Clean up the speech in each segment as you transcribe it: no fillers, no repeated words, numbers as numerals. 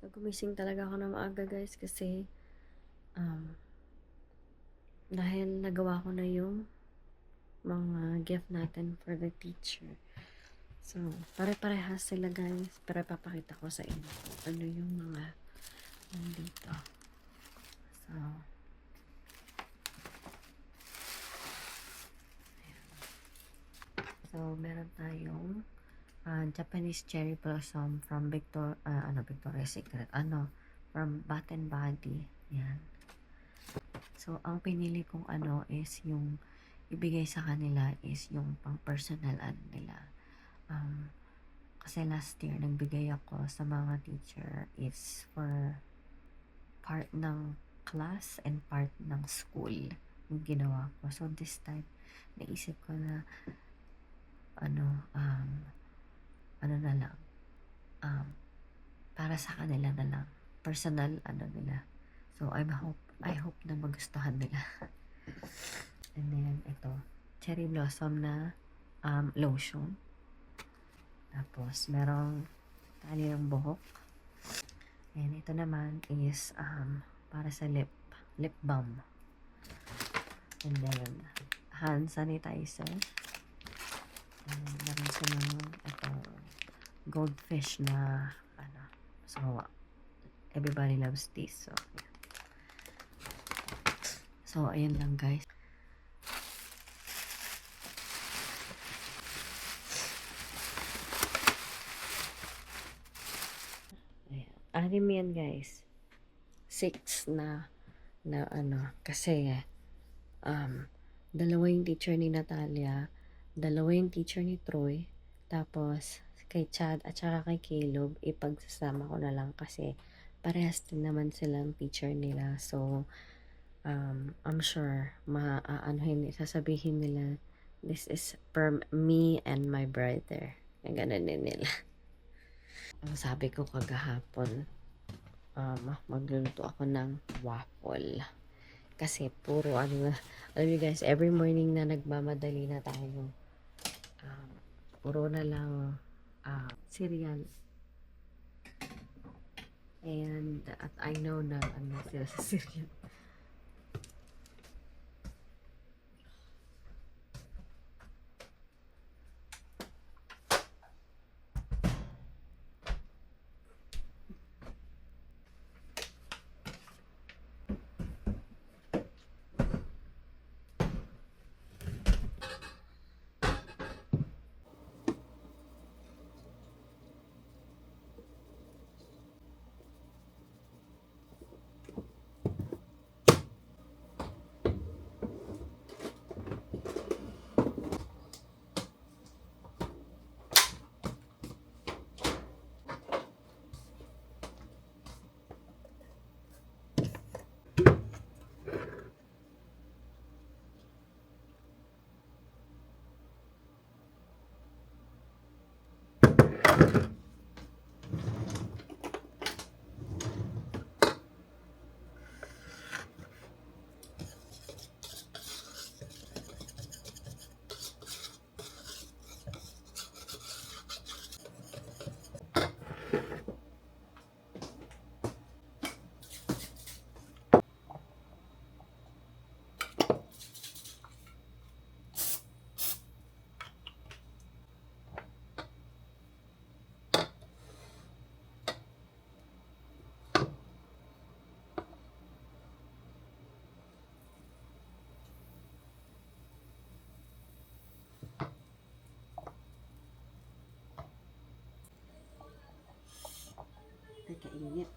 So, gumising talaga ako ng maaga guys kasi um, dahil nagawa ko na yung mga gift natin for the teacher. So, pare-parehas sila guys. Pero papakita ko sa inyo ano yung mga nandito. So, meron tayong Japanese cherry blossom from Victoria's Secret. From Bath and Body. Yan. So, ang pinili kong is yung ibigay sa kanila is yung pang personal nila. Kasi last year, nagbigay ako sa mga teacher is for part ng class and part ng school yung ginawa ko. So, this time, naisip ko na ano na lang, para sa kanila na lang. Personal, nila. So, I hope na magustuhan nila. And then, ito, cherry blossom na lotion. Tapos, merong tali ng buhok. And ito naman is para sa lip balm. And then, hand sanitizer. And meron silang ito, goldfish na so, everybody loves this. So, ayun lang guys. Anim yan guys. 6 na kasi dalawa yung teacher ni Natalia, dalawa yung teacher ni Troy, tapos kay Chad at saka kay Caleb, ipagsasama ko na lang kasi parehas din naman silang teacher nila. So, I'm sure sasabihin nila, this is for me and my brother. Ganun din nila. Ang sabi ko kagahapon, magluluto ako ng waffle. Kasi puro alam niyo guys, every morning na nagmamadali na tayo, puro na lang cereal. And at I know na sila sa cereal. Kainit.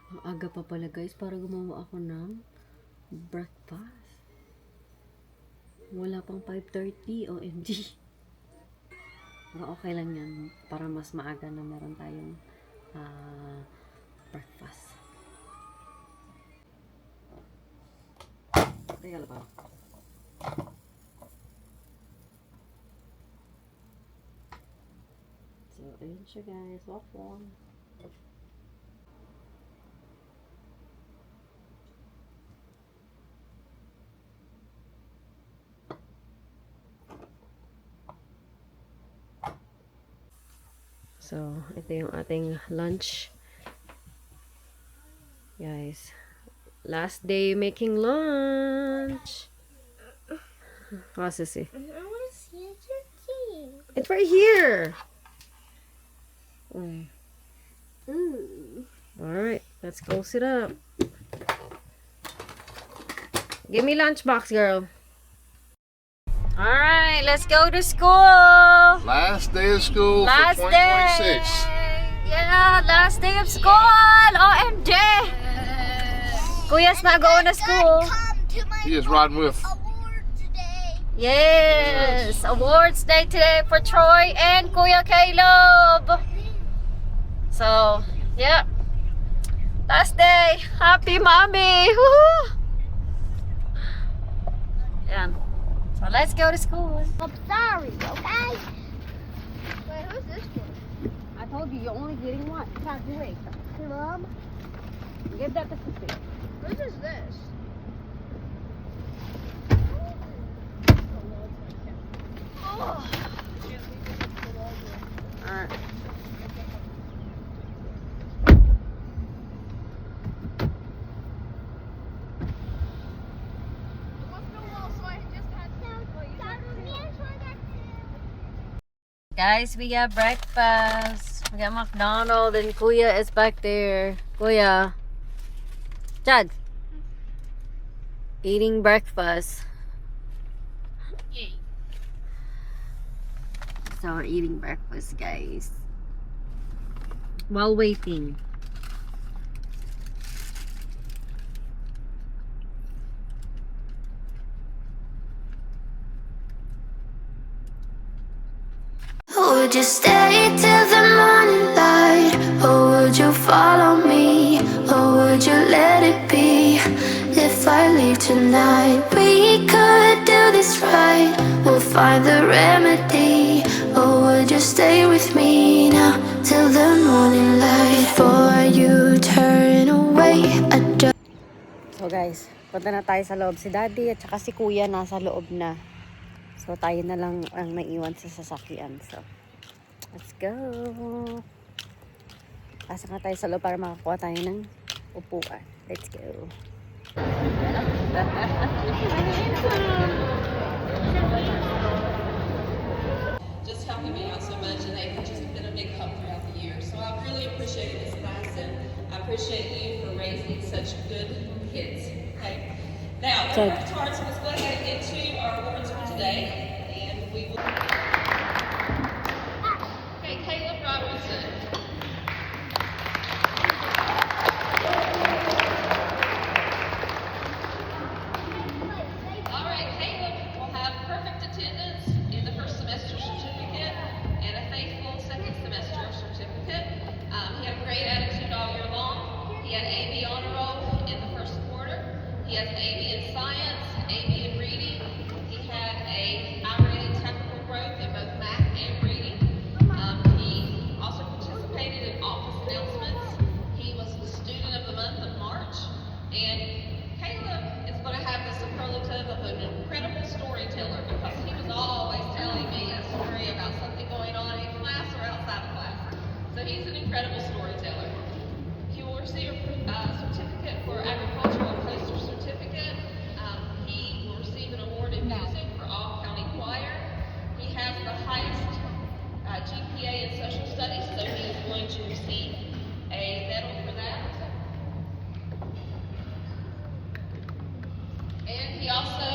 Ang aga pa pala guys para gumawa ako ng breakfast. Wala pang 5:30, OMG. Pero okay lang yan para mas maaga na meron tayong breakfast. Teka lang pa. ayun siya guys. Walk long. So, ito yung ating lunch. Guys, last day making lunch. What's this? I want to see your key. It's right here. Ooh. Alright, let's go sit up. Give me lunchbox, girl. Alright, let's go to school. Last day of school Last for day. 2026. Yeah, last day of school. OMG. Kuya's not going to school. Come to my He is riding with. award today. Yes, awards day today for Troy and Kuya Caleb. So, yeah. Last day. Happy mommy. Woohoo! Yan. So, let's go to school. I'm sorry, okay? Wait, who's this for? I told you, you're only getting one. Wait. Mom? Give that to Sophie. Whose is this? Oh. Alright. Guys, we got breakfast. We got McDonald's and Kuya is back there. Kuya. Chad. Eating breakfast. So we're eating breakfast, guys. While waiting. Would you stay till the morning light? Or would you follow me? Or would you let it be? If I leave tonight, we could do this right. We'll find the remedy. Or would you stay with me now till the morning light? Before you turn away, I just So guys, punta na tayo sa loob. Si Daddy at saka si Kuya nasa loob na. So tayo na lang ang naiwan sa sasakyan. So, let's go. Pasok na tayo sa loob para makakuha tayo ng upuan. Let's go. Just helping me out so much, and they've just been a big help throughout the year. So I really appreciate this class, and I appreciate you for raising such good kids. Okay. Now, So- let's go ahead and get to our awards for today, and we will. Okay, Caleb Robertson. All right, Caleb will have perfect attendance in the first semester certificate and a faithful second semester certificate. He had a great attitude all year long. He had AB honor roll in the first quarter. He has AB in science, AB in reading. He had a high-rated technical growth in both math and reading. He also participated in office announcements. He was the student of the month of March. And Caleb is going to have the superlative of an incredible storyteller because he was always telling me a story about something going on in class or outside of class. So he's an incredible storyteller. He will receive a certificate for agricultural poster certificate. He will receive an award in music for all county choir. He has the highest GPA in social studies, so he is going to receive a medal for that. And he also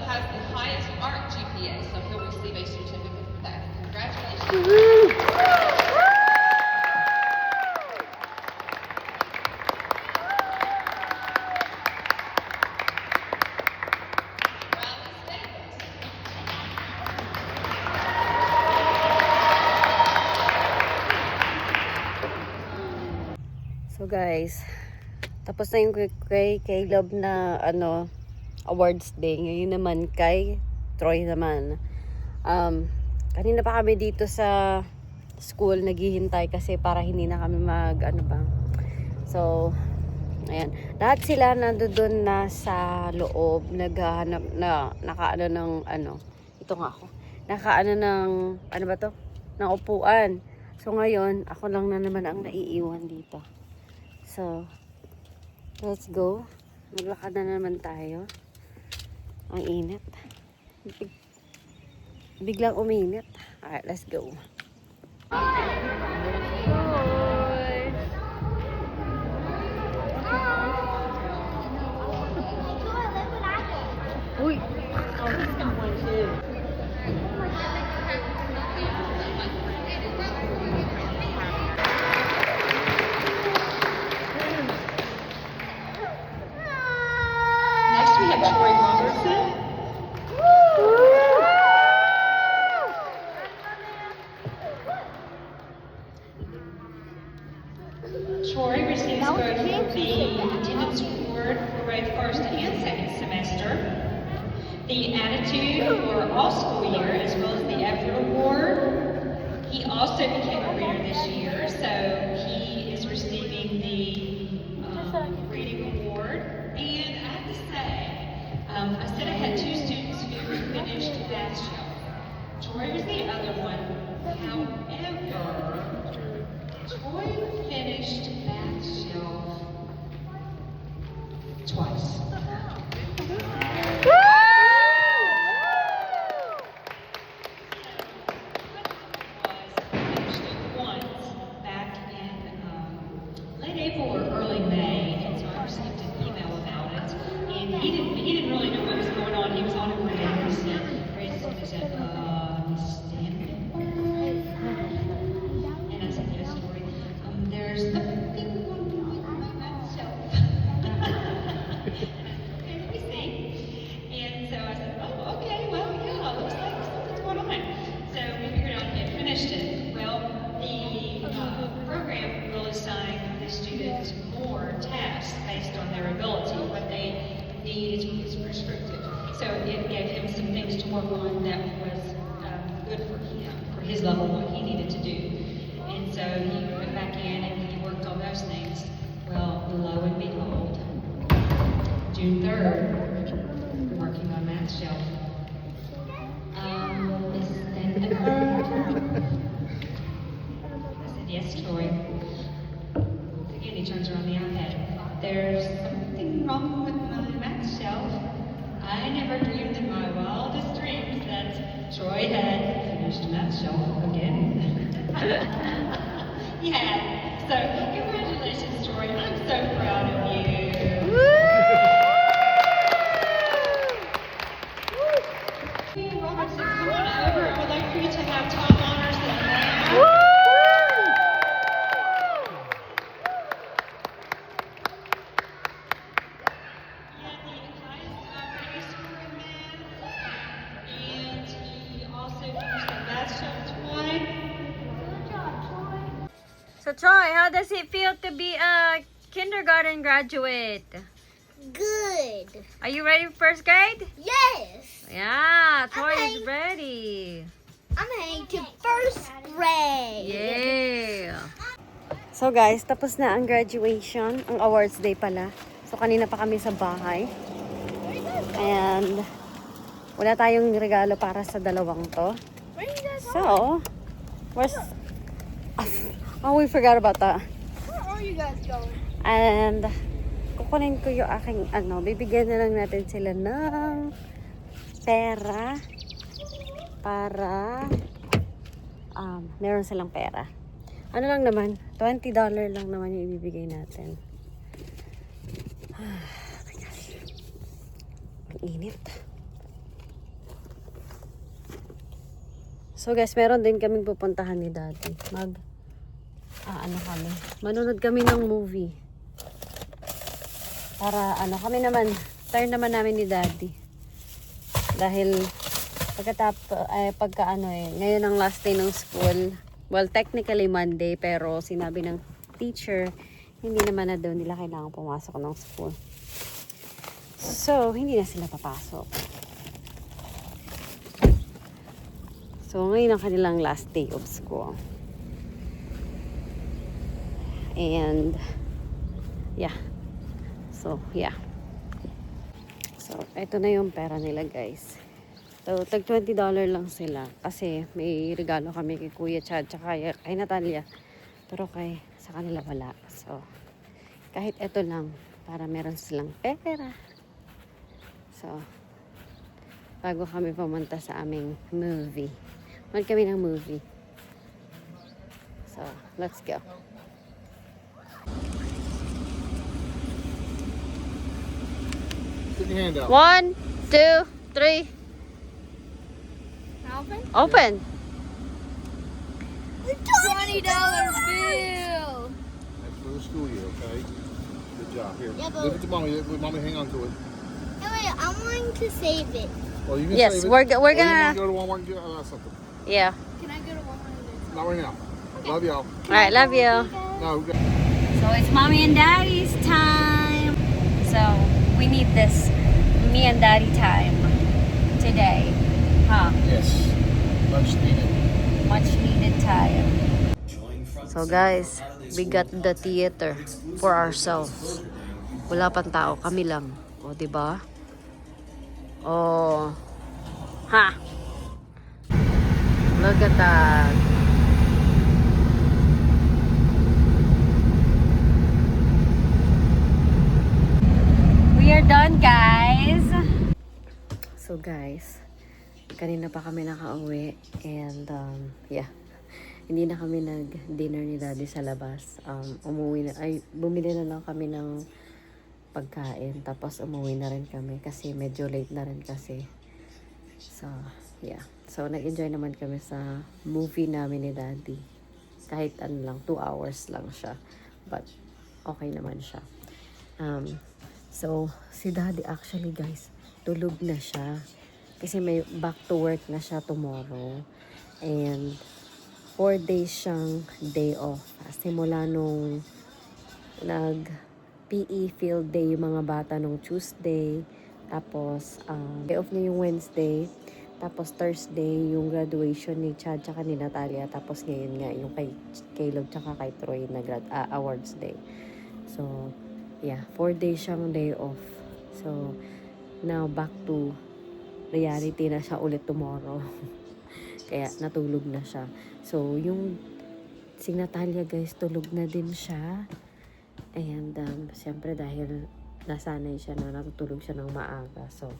has the highest art GPA, so he'll receive a certificate for that. Congratulations. Riley Staples. So guys, tapos na yung kay Caleb na awards day. Ngayon naman kay Troy naman. Kanina pa kami dito sa school, naghihintay kasi para hindi na kami ano ba. So, ayan. Lahat sila nandoon na sa loob, naghahanap na, nakaano ng, ito nga ako, nakaano ng, ano ba to? Ng upuan. So, ngayon, ako lang na naman ang naiiwan dito. So, let's go. Maglakad na naman tayo. Ang init. Biglang uminit. Alright, let's go. Uy! Next we have Troy Robertson. Troy receives both the attendance award for both first and second semester, the attitude for all school year, as well as the effort award. He also became a reader this year, so he is receiving the reading award. And I have to say, I said I had two students who finished that shelf. Troy was the other one. However, Troy finished that shelf twice. Finished it once back in late April or early May, and so I received an email about it. And he didn't really know what was going on. He was on it one day and he said, stand. And I said, yes, Lori. There's something wrong with myself. Okay, let me see. And so I said, oh, okay, well, yeah, looks like something's going on. So we figured out he had finished it. Well, the program will assign the students more tasks based on their ability. What they need is prescriptive. So it gave him some things to work on that was good for him, for his level, what he needed to do. And so he went back in and he worked on those things. Well, lo and behold, June 3rd, we're working on math shelf. Is that occurred? I said, yes, Troy. Again, he turns around the iPad. There's something wrong with my math shelf. I never dreamed in my wildest dreams that Troy had finished math shelf again. Yeah. So, congratulations, Troy. I'm so proud of you. Hey, Robertson, come on over. I would like for you to have top honors and math. He had the highest grade score in math, and he also finished the math shelf twice. So Troy, how does it feel to be a kindergarten graduate? Good. Are you ready for first grade? Yes. Yeah, Troy Okay. is ready. I'm heading to first grade. Yeah. So guys, tapos na ang graduation, ang awards day pala. So kanina pa kami sa bahay. And wala tayong regalo para sa dalawang to. Where are you guys So, where's... Oh, we forgot about that. Where are you guys going? And kukunin ko yung aking bibigyan na lang natin sila ng pera para meron silang pera. Ano lang naman, $20 lang naman yung ibibigay natin. Oh my gosh. Ang init. So guys, meron din kaming pupuntahan ni Daddy. Manonood kami ng movie. Para kami naman, turn naman namin ni Daddy. Dahil ngayon ang last day ng school. Well, technically Monday, pero sinabi ng teacher, hindi naman na daw nila kailangan pumasok ng school. So, hindi na sila papasok. So, ngayon ang kanilang last day of school. So, And yeah. So, yeah. So, ito na yung pera nila, guys. So, tag $20 lang sila. Kasi may regalo kami kay Kuya Chad tsaka kay Natalia. Pero sa kanila wala. So, kahit ito lang para meron silang pera. So, bago kami pumunta sa aming movie. Manood kami ng movie. So, let's go. Put your hand out. 1, 2, 3. Open? Open. $20 bill. That's for the school year, okay? Good job. Here. Yeah, but- Give it to mommy. Let mommy hang on to it. No, wait, I'm going to save it. Well, you can Yes, save it. we're Or you wanna gonna. go to Walmart and get something. Yeah. Can I go to Walmart? Not right now. Love y'all. Alright, love you. No, we got- So it's mommy and daddy's time. So we need this me and daddy time today. Huh? Yes. Much needed. Much needed time. So guys, we got the theater for ourselves. Wala pang tao, kami lang. O, diba? Oh. Ha! Look at that. We are done, guys. So guys, kanina pa kami nakauwi and yeah. Hindi na kami nag-dinner ni Daddy sa labas. Bumili na lang kami ng pagkain tapos umuwi na rin kami kasi medyo late na rin kasi. So, yeah. So, nag-enjoy naman kami sa movie namin ni Daddy. Kahit 2 hours lang siya. But, okay naman siya. So, si Daddy actually guys, tulog na siya. Kasi may back to work na siya tomorrow. And 4 days siyang day off. Simula nung nag-PE field day yung mga bata nung Tuesday. Tapos, day off niya yung Wednesday. Tapos, Thursday yung graduation ni Chad tsaka ni Natalia. Tapos, ngayon nga yung kay Caleb tsaka kay Troy na awards day. So, yeah, 4 days siyang day off. So, now back to reality na siya ulit tomorrow. Kaya natulog na siya. So, yung si Natalia guys, tulog na din siya. And, siyempre dahil nasanay siya na natutulog siya ng maaga. So,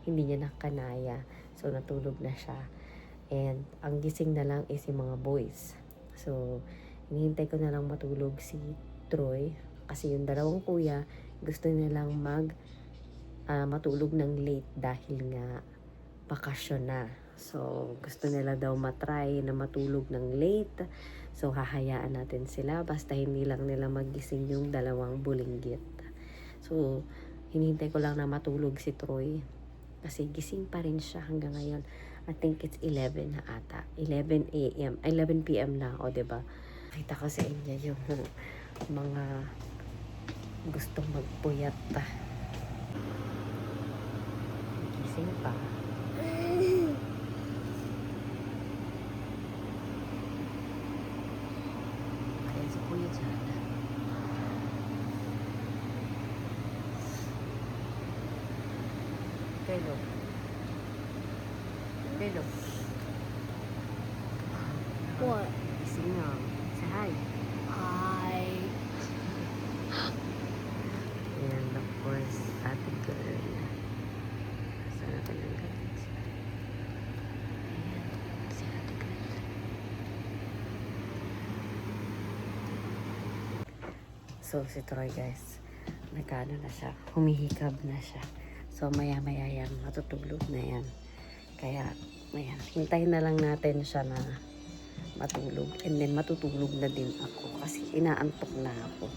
hindi niya nakanaya. So, natulog na siya. And, ang gising na lang is yung mga boys. So, hinihintay ko na lang matulog si Troy. Kasi yung dalawang kuya, gusto nilang matulog ng late dahil nga bakasyon na. So, gusto nila daw matry na matulog ng late. So, hahayaan natin sila. Basta hindi lang nila magising yung dalawang bulinggit. So, hinihintay ko lang na matulog si Troy. Kasi gising pa rin siya hanggang ngayon. I think it's 11 na ata. 11 p.m. na. O, diba? Nakita ko sa inyo yung mga gustong magpuyat. Gising pa. Kuya Chad. Hello. Hello. What? Gising na. Say hi. Hi. And of course, ate girl. Sana ka ng galit. Ayan. Si ate girl. So, si Troy guys, nagkano na siya, humihikab na siya. So, maya-maya yan, matutulog na yan. Kaya, ayan, hintayin na lang natin siya na matulog. And then, matutulog na din ako kasi inaantok na ako.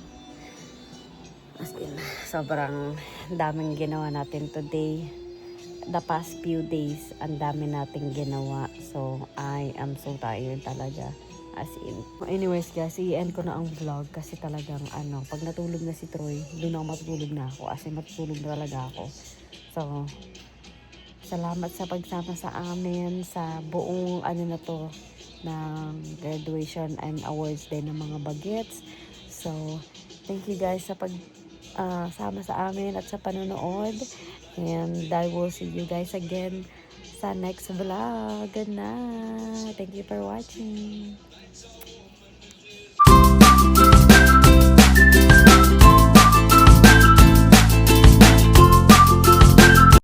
As in, sobrang daming ginawa natin today. The past few days, ang dami nating ginawa. So, I am so tired talaga. As in. Anyways guys, i-end ko na ang vlog kasi talagang pag natulog na si Troy, doon ako matutulog na ako. As in, matutulog na talaga ako. So, salamat sa pagsama sa amin sa buong na to ng graduation and awards day ng mga bagets. So, thank you guys sa sama sa amin at sa panonood. And I will see you guys again sa next vlog. Good night. Thank you for watching.